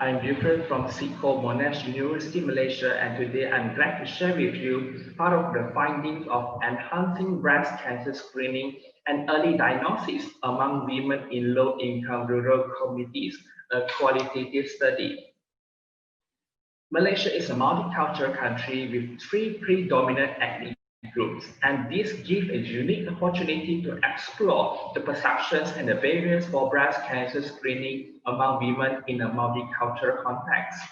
I'm Wilfred from Siko Monash University, Malaysia, and today I'm glad to share with you part of the findings of enhancing breast cancer screening and early diagnosis among women in low-income rural communities, a qualitative study. Malaysia is a multicultural country with three predominant ethnic groups, and this gives a unique opportunity to explore the perceptions and the barriers for breast cancer screening among women in a multicultural context.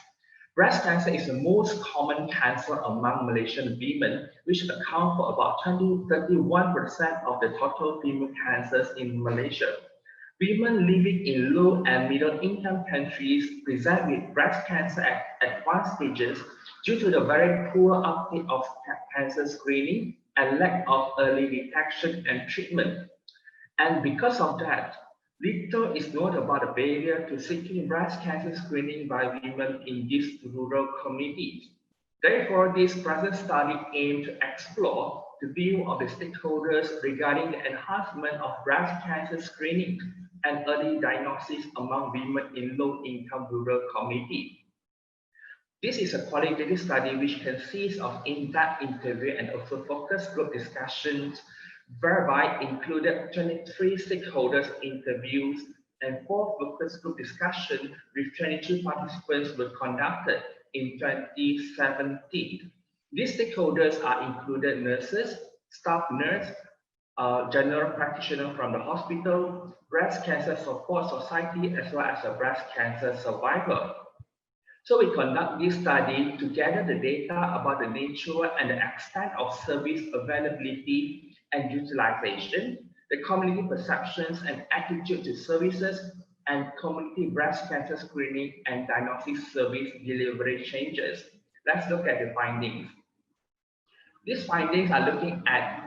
Breast cancer is the most common cancer among Malaysian women, which account for about 31% of the total female cancers in Malaysia. Women living in low and middle income countries present with breast cancer at advanced stages due to the very poor uptake of cancer screening and lack of early detection and treatment. And because of that, little is known about the barrier to seeking breast cancer screening by women in these rural communities. Therefore, this present study aims to explore the view of the stakeholders regarding the enhancement of breast cancer screening and early diagnosis among women in low-income rural communities. This is a qualitative study which consists of in-depth interview and also focus group discussions, whereby included 23 stakeholders interviews and 4 focus group discussions with 22 participants were conducted in 2017. These stakeholders are included nurses, staff nurse, general practitioner from the hospital, breast cancer support society, as well as a breast cancer survivor. So we conduct this study to gather the data about the nature and the extent of service availability and utilization, the community perceptions and attitude to services, and community breast cancer screening and diagnosis service delivery changes. Let's look at the findings. These findings are looking at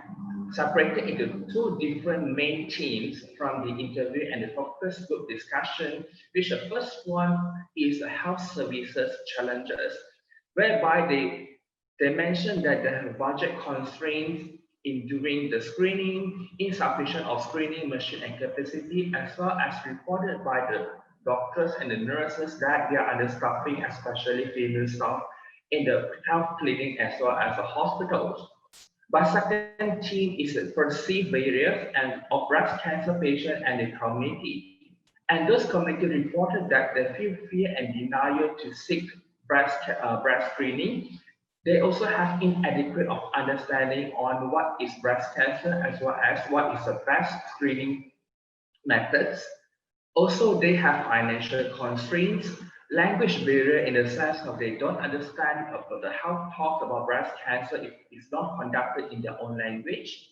separated into 2 different main themes from the interview and the focus group discussion, which the first one is health services challenges, whereby they mentioned that they have budget constraints in doing the screening, insufficient of screening machine and capacity, as well as reported by the doctors and the nurses that they are understaffing, especially female staff, in the health clinic as well as the hospitals. But second theme is the perceived barriers and of breast cancer patients and the community. And those community reported that they feel fear and denial to seek breast screening. They also have inadequate of understanding on what is breast cancer as well as what is the best screening methods. Also, they have financial constraints, language barrier in the sense of they don't understand about the health talk about breast cancer if it's not conducted in their own language.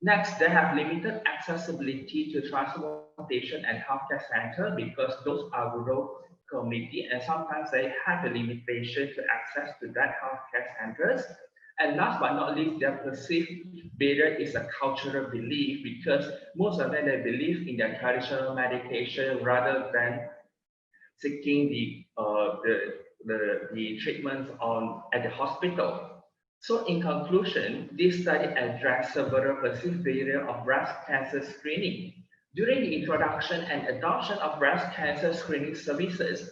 Next, they have limited accessibility to transportation and healthcare center because those are rural community and sometimes they have a limitation to access to that healthcare centers. And last but not least, their perceived barrier is a cultural belief because most of them they believe in their traditional medication rather than seeking the treatments at the hospital. So in conclusion, this study addressed several perceived barriers of breast cancer screening. During the introduction and adoption of breast cancer screening services,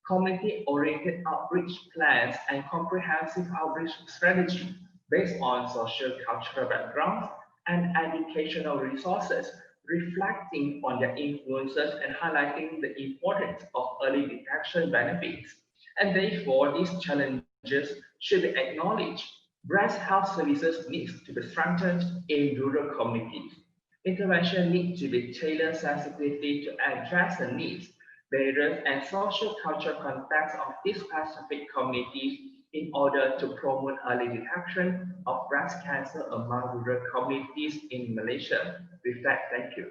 community-oriented outreach plans and comprehensive outreach strategy based on social cultural backgrounds and educational resources reflecting on their influences and highlighting the importance of early detection benefits. And therefore, these challenges should be acknowledged. Breast health services need to be strengthened in rural communities. Intervention needs to be tailored sensitively to address the needs, barriers, and social cultural context of these specific communities in order to promote early detection of breast cancer among rural communities in Malaysia. With that, thank you.